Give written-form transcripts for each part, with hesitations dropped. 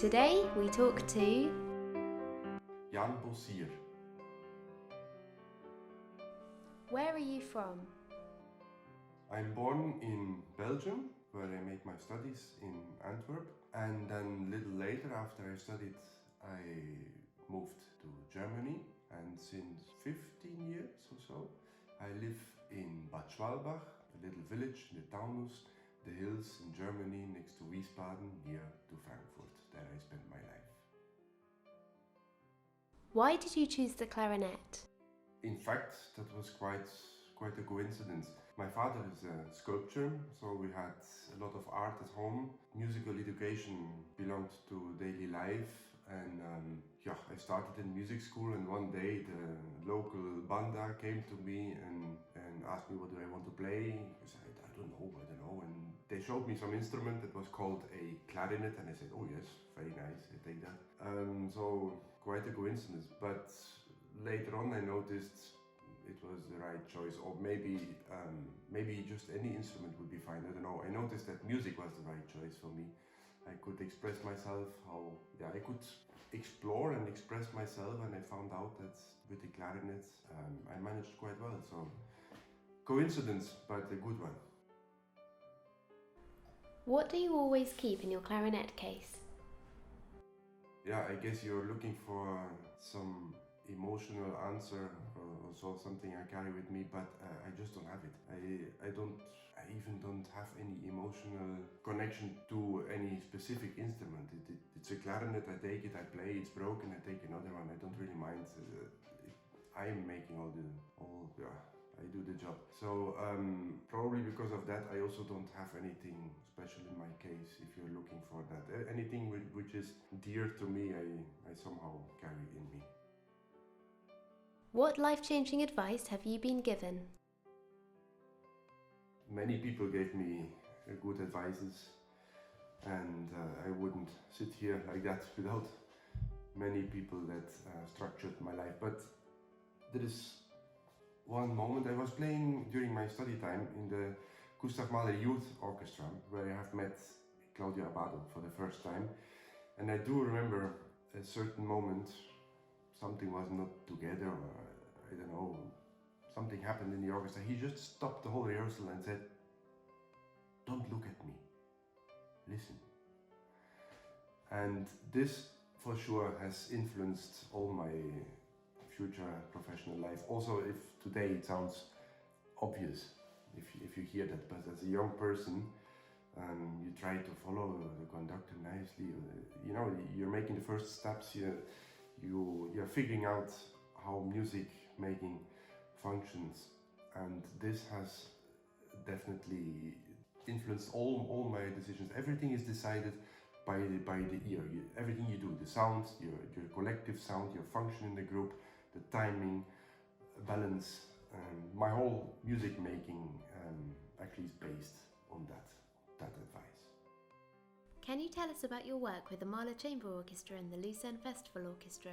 Today we talk to Jaan Bossier. Where are you from? I'm born in Belgium, where I made my studies in Antwerp, and then a little later, after I studied, I moved to Germany, and since 15 years or so I live in Bad Schwalbach, a little village in the Taunus, the hills in Germany next to Wiesbaden, near to Frankfurt. There I spent my life. Why did you choose the clarinet? In fact, that was quite a coincidence. My father is a sculptor, so we had a lot of art at home. Musical education belonged to daily life, and I started in music school, and one day the local banda came to me and asked me what do I want to play. I said, I don't know, and they showed me some instrument that was called a clarinet, and I said, oh yes, very nice, I take that. So quite a coincidence, but later on I noticed it was the right choice, or maybe just any instrument would be fine, I don't know. I noticed that music was the right choice for me. I could express myself, I could explore and express myself, and I found out that with the clarinet I managed quite well, so coincidence, but a good one. What do you always keep in your clarinet case? Yeah, I guess you're looking for some emotional answer or so, something I carry with me, but I just don't have it. I even don't have any emotional connection to any specific instrument. It's a clarinet, I take it, I play, it's broken, I take another one, I don't really mind. I'm making I do the job. So probably because of that I also don't have anything special in my case, if you're looking for that. Anything which is dear to me, I somehow carry in me. What life-changing advice have you been given? Many people gave me good advices, and I wouldn't sit here like that without many people that structured my life. But there is one moment I was playing during my study time in the Gustav Mahler Youth Orchestra, where I have met Claudio Abbado for the first time, and I do remember a certain moment. Something was not together, or I don't know, something happened in the orchestra. He just stopped the whole rehearsal and said, "Don't look at me, listen." And this for sure has influenced all my future professional life. Also, if today it sounds obvious if you hear that, but as a young person, you try to follow the conductor nicely, you know, you're making the first steps, you're figuring out how music making functions, and this has definitely influenced all my decisions. Everything is decided by the ear. Everything you do, the sound, your collective sound, your function in the group, the timing, balance, my whole music making actually is based on that advice. Can you tell us about your work with the Mahler Chamber Orchestra and the Lucerne Festival Orchestra?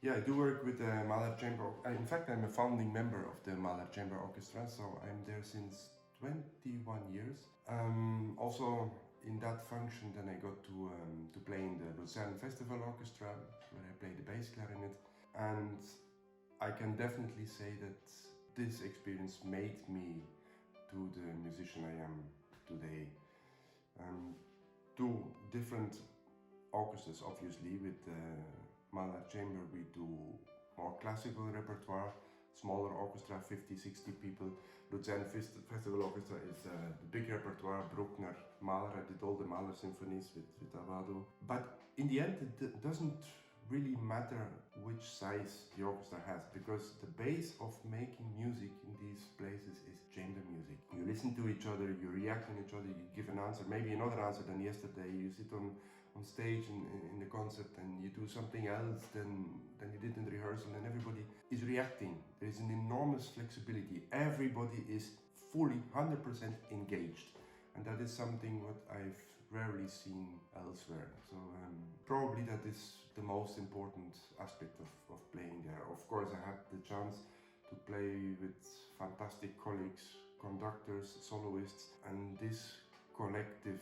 Yeah, I do work with the Mahler Chamber. In fact, I'm a founding member of the Mahler Chamber Orchestra, so I'm there since 21 years. Also, in that function, then I got to play in the Lucerne Festival Orchestra, where I play the bass clarinet, and I can definitely say that this experience made me to the musician I am today. Two different orchestras, obviously. With the Mahler Chamber we do more classical repertoire, smaller orchestra, 50-60 people. Lucerne Festival Orchestra is the big repertoire, Bruckner, Mahler. I did all the Mahler symphonies with Abbado. But in the end it doesn't really matter which size the orchestra has, because the base of making music in these places is chamber music. You listen to each other, you react on each other, you give an answer, maybe another answer than yesterday. You sit on stage in the concert and you do something else than you did in the rehearsal, and everybody is reacting. There is an enormous flexibility. Everybody is fully 100% engaged. And that is something what I've rarely seen elsewhere. So probably that is the most important aspect of playing there. Of course, I had the chance to play with fantastic colleagues, conductors, soloists, and this collective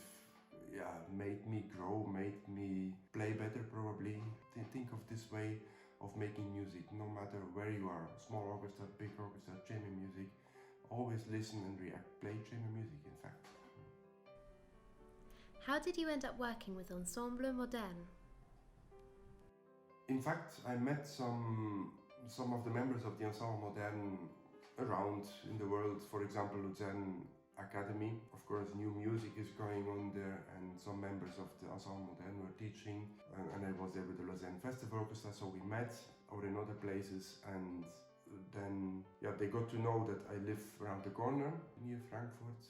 made me grow, made me play better probably. Think of this way of making music, no matter where you are, small orchestra, big orchestra, chamber music, always listen and react, play chamber music in fact. How did you end up working with Ensemble Moderne? In fact, I met some of the members of the Ensemble Moderne around in the world, for example, Luzern Academy. Of course, new music is going on there, and some members of the Ensemble Moderne were teaching, and I was there with the Lausanne Festival Orchestra, so we met or in other places, and then they got to know that I live around the corner near Frankfurt,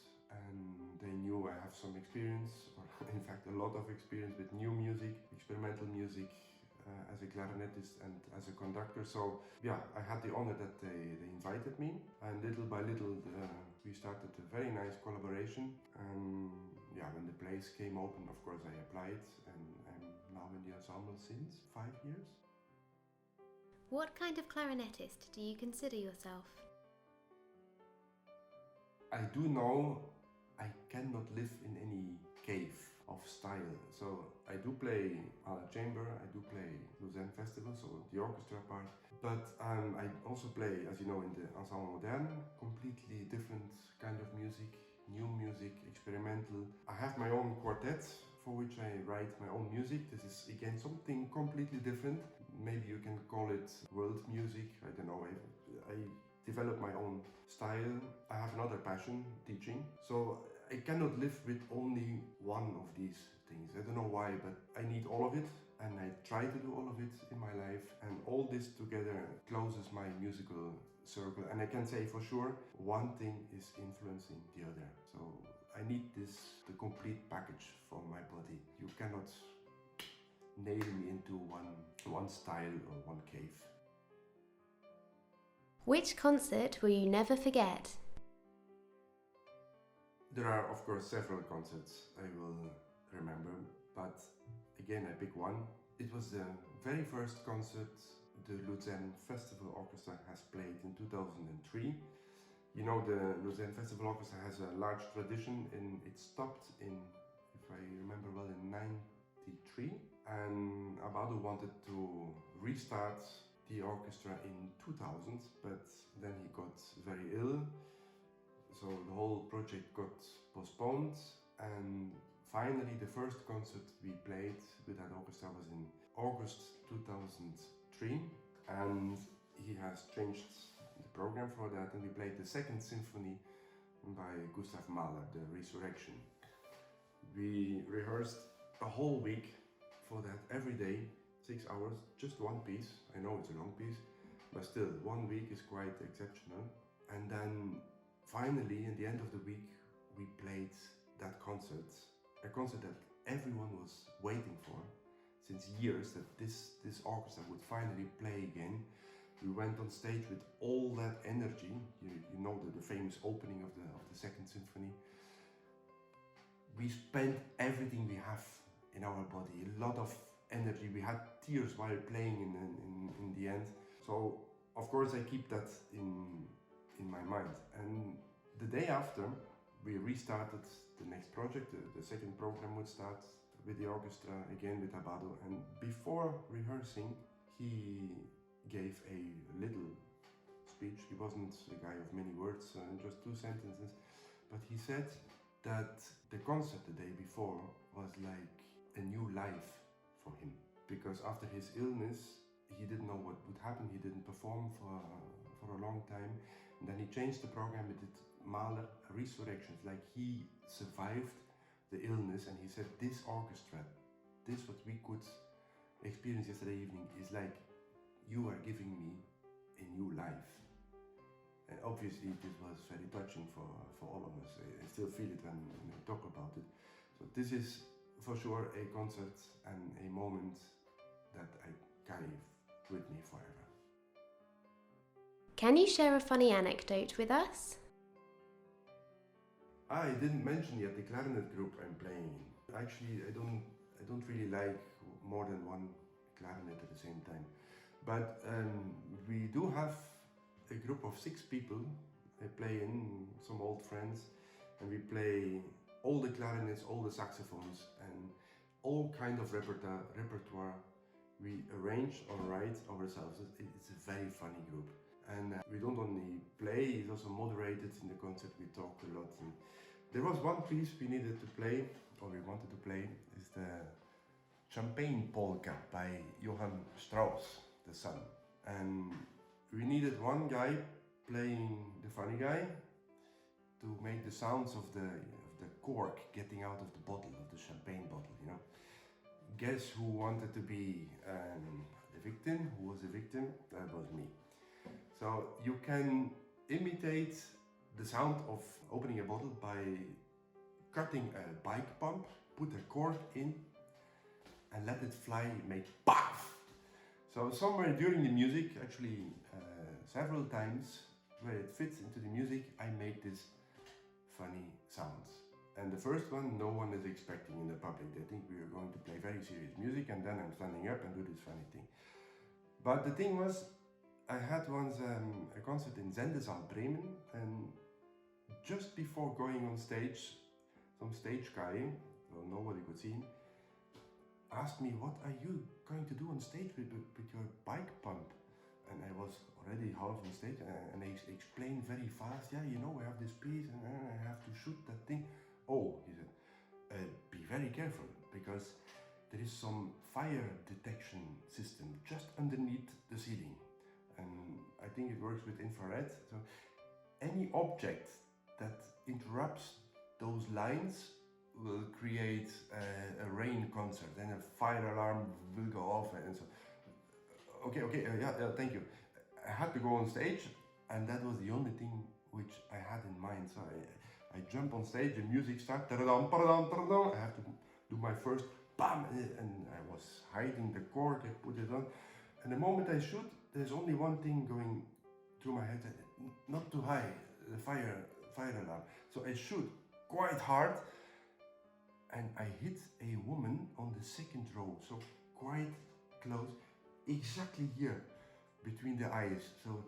and they knew I have some experience, or in fact a lot of experience with new music, experimental music, as a clarinetist and as a conductor. So I had the honor that they invited me, and little by little we started a very nice collaboration. And when the place came open, of course I applied, and I'm now in the ensemble since 5 years. What kind of clarinetist do you consider yourself? I do know I cannot live in any cave of style. So I do play à la chamber, I do play Lausanne Festival, so the orchestra part, but I also play, as you know, in the Ensemble Moderne, completely different kind of music, new music, experimental. I have my own quartet for which I write my own music. This is again something completely different. Maybe you can call it world music, I don't know. I develop my own style. I have another passion, teaching. So I cannot live with only one of these things. I don't know why, but I need all of it, and I try to do all of it in my life, and all this together closes my musical circle. And I can say for sure, one thing is influencing the other. So I need the complete package for my body. You cannot nail me into one style or one cave. Which concert will you never forget? There are, of course, several concerts I will remember, but again I pick one. It was the very first concert the Lausanne Festival Orchestra has played in 2003. You know, the Lausanne Festival Orchestra has a large tradition, and it stopped in, if I remember well, in 93, and Abado wanted to restart the orchestra in 2000, but then he got very ill. So the whole project got postponed, and finally the first concert we played with that orchestra was in August 2003, and he has changed the program for that, and we played the second symphony by Gustav Mahler, the Resurrection. We rehearsed a whole week for that, every day, 6 hours, just one piece. I know it's a long piece, but still 1 week is quite exceptional. And then finally, at the end of the week, we played that concert, a concert that everyone was waiting for since years, that this orchestra would finally play again. We went on stage with all that energy. You know the famous opening of the second symphony. We spent everything we have in our body, a lot of energy. We had tears while playing in the end. So of course I keep that in my mind. And the day after, we restarted the next project. The second program would start with the orchestra again with Abado. And before rehearsing, he gave a little speech. He wasn't a guy of many words, just 2 sentences. But he said that the concert the day before was like a new life for him. Because after his illness, he didn't know what would happen. He didn't perform for a long time. And then he changed the program. He did Mahler Resurrections, like he survived the illness, and he said this orchestra, this what we could experience yesterday evening, is like you are giving me a new life. And obviously this was very touching for all of us. I still feel it when I talk about it. So this is for sure a concert and a moment that I carry with me forever. Can you share a funny anecdote with us? I didn't mention yet the clarinet group I'm playing in. Actually, I don't really like more than one clarinet at the same time. But we do have a group of 6 people. I play in, some old friends, and we play all the clarinets, all the saxophones, and all kind of repertoire we arrange or write ourselves. It's a very funny group. And we don't only play, it's also moderated in the concert, we talk a lot. And there was one piece we needed to play, or we wanted to play, is the Champagne Polka by Johann Strauss, the son. And we needed one guy playing the funny guy to make the sounds of the cork getting out of the bottle, of the champagne bottle, you know. Guess who wanted to be the victim? Who was the victim? That was me. So you can imitate the sound of opening a bottle by cutting a bike pump, put a cork in and let it fly, make PAF! So somewhere during the music, actually several times where it fits into the music, I make this funny sounds. And the first one, no one is expecting in the public. They think we are going to play very serious music and then I'm standing up and do this funny thing. But the thing was, I had once a concert in Sendesaal Bremen, and just before going on stage, some stage guy, well, nobody could see him, asked me, what are you going to do on stage with your bike pump? And I was already half on stage and I explained very fast, yeah, you know, I have this piece and I have to shoot that thing. Oh, he said, be very careful because there is some fire detection system just underneath the ceiling. And I think it works with infrared. So any object that interrupts those lines will create a rain concert, and a fire alarm will go off, and so. Okay, yeah, thank you. I had to go on stage, and that was the only thing which I had in mind. So I jump on stage, the music starts, I have to do my first bam, and I was hiding the cork, I put it on, and the moment I shoot, there's only one thing going through my head, not too high, the fire alarm. So I shoot quite hard, and I hit a woman on the second row, so quite close, exactly here, between the eyes. So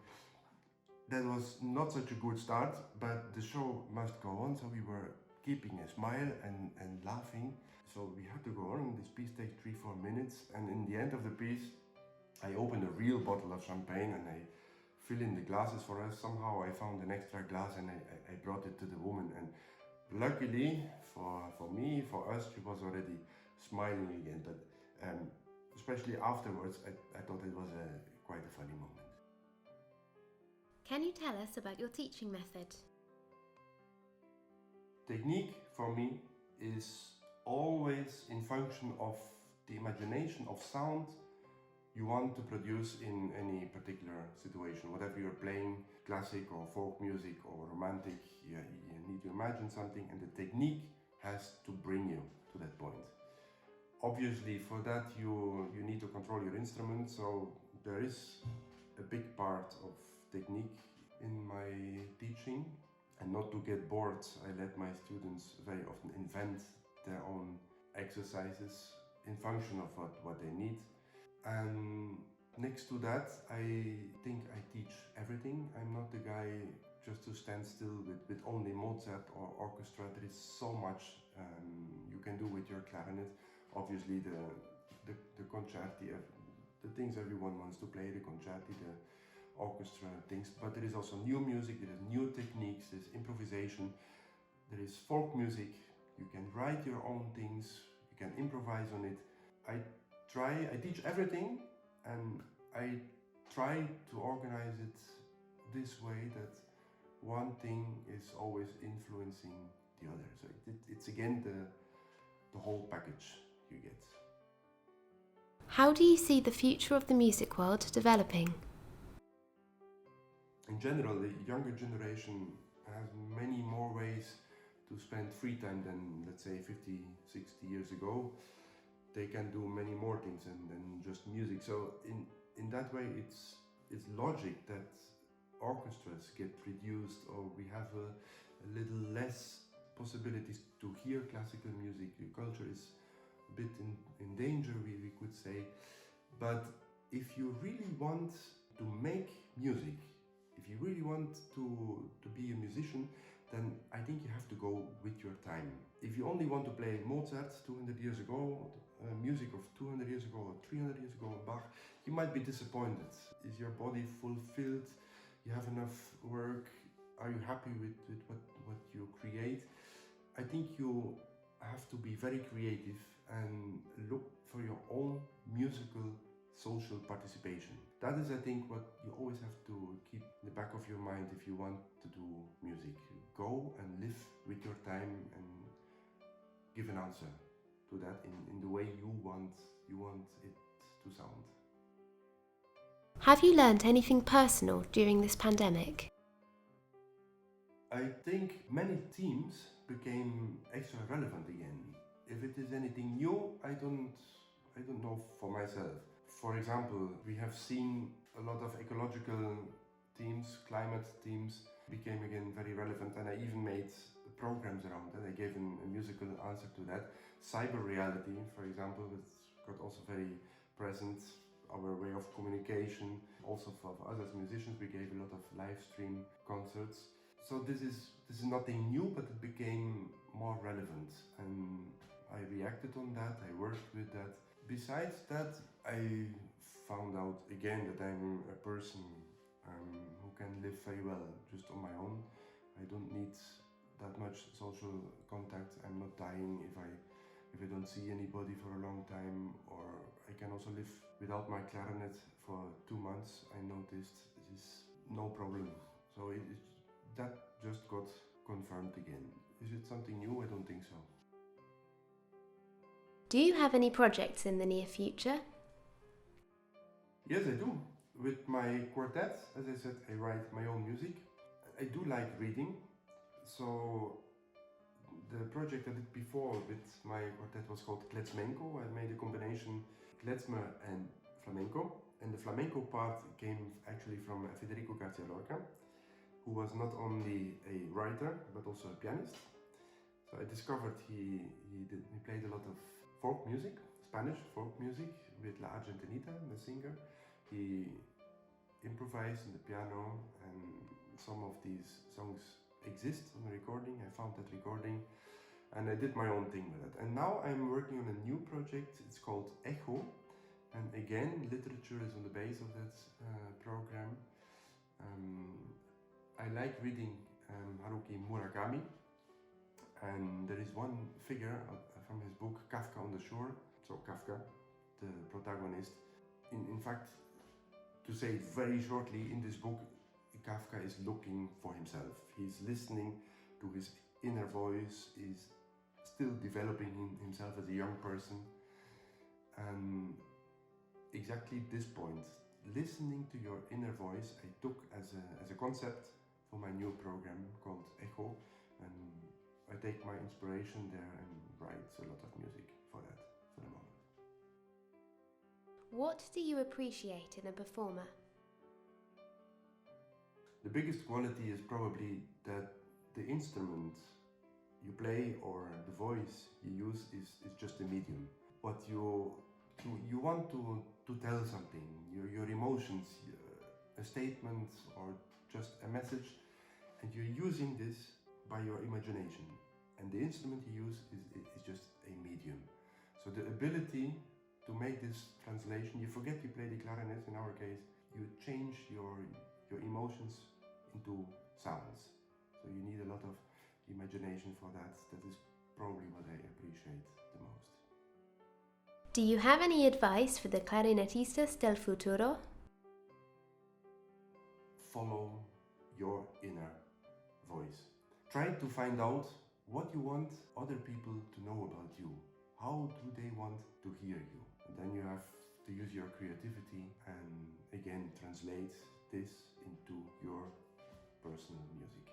that was not such a good start, but the show must go on, so we were keeping a smile and laughing. So we had to go on, this piece takes 3-4 minutes, and in the end of the piece, I opened a real bottle of champagne and I fill in the glasses for us. Somehow I found an extra glass and I brought it to the woman, and luckily for me, for us, she was already smiling again, but especially afterwards, I thought it was quite a funny moment. Can you tell us about your teaching method? Technique for me is always in function of the imagination of sound you want to produce in any particular situation. Whatever you're playing, classic or folk music or romantic, you need to imagine something, and the technique has to bring you to that point. Obviously, for that you need to control your instrument, so there is a big part of technique in my teaching. And not to get bored, I let my students very often invent their own exercises in function of what they need. And next to that, I think I teach everything. I'm not the guy just to stand still with only Mozart or orchestra. There is so much you can do with your clarinet. Obviously the concerti, the things everyone wants to play, the concerti, the orchestra things, but there is also new music, there is new techniques, there's improvisation, there is folk music, you can write your own things, you can improvise on it. I teach everything, and I try to organize it this way that one thing is always influencing the other. So it's again the whole package you get. How do you see the future of the music world developing? In general, the younger generation has many more ways to spend free time than, let's say, 50, 60 years ago. They can do many more things than just music. So in that way, it's logic that orchestras get reduced, or we have a little less possibilities to hear classical music. The culture is a bit in danger, we could say. But if you really want to make music, if you really want to be a musician, then I think you have to go with your time. If you only want to play Mozart 200 years ago, music of 200 years ago or 300 years ago, Bach, you might be disappointed. Is your body fulfilled? You have enough work? Are you happy with what you create? I think you have to be very creative and look for your own musical social participation. That is, I think, what you always have to keep in the back of your mind if you want to do music. Go and live with your time and give an answer to that in the way you want it to sound. Have you learned anything personal during this pandemic? I think many themes became extra relevant again. If it is anything new, I don't know for myself. For example, we have seen a lot of ecological themes, climate themes became again very relevant, and I even made programs around that. I gave a musical answer to that. Cyber reality, for example, it's got also very present, our way of communication. Also for us as musicians, we gave a lot of live stream concerts. So this is nothing new, but it became more relevant, and I reacted on that, I worked with that. Besides that, I found out again that I'm a person who can live very well just on my own. I don't need that much social contact. I'm not dying if I don't see anybody for a long time, or I can also live without my clarinet for 2 months. I noticed this is no problem. So that just got confirmed again. Is it something new? I don't think so. Do you have any projects in the near future? Yes, I do. With my quartet, as I said, I write my own music. I do like reading, so the project I did before with my quartet was called Klezmenko. I made a combination klezmer and flamenco, and the flamenco part came actually from Federico Garcia Lorca, who was not only a writer but also a pianist. So I discovered he played a lot of folk music, Spanish folk music with La Argentinita, the singer. He improvised on the piano, and some of these songs exist on the recording. I found that recording and I did my own thing with it. And now I'm working on a new project. It's called Echo, and again literature is on the base of that program. I like reading Haruki Murakami, and there is one figure from his book Kafka on the Shore. So Kafka, the protagonist, in fact, to say it very shortly, in this book Kafka is looking for himself. He's listening to his inner voice, is still developing himself as a young person, and exactly this point, listening to your inner voice, I took as a concept for my new program called Echo, and I take my inspiration there and write a lot of music for that for the moment. What do you appreciate in a performer? The biggest quality is probably that the instrument you play or the voice you use is just a medium. But you want to tell something, your emotions, a statement or just a message, and you're using this by your imagination. And the instrument you use is just a medium. So the ability to make this translation, you forget you play the clarinet in our case, you change your emotions into sounds. So you need a lot of imagination for that. That is probably what I appreciate the most. Do you have any advice for the Clarinetistas del Futuro? Follow your inner voice. Try to find out what you want other people to know about you. How do they want to hear you? And then you have to use your creativity and again translate this into your personal music.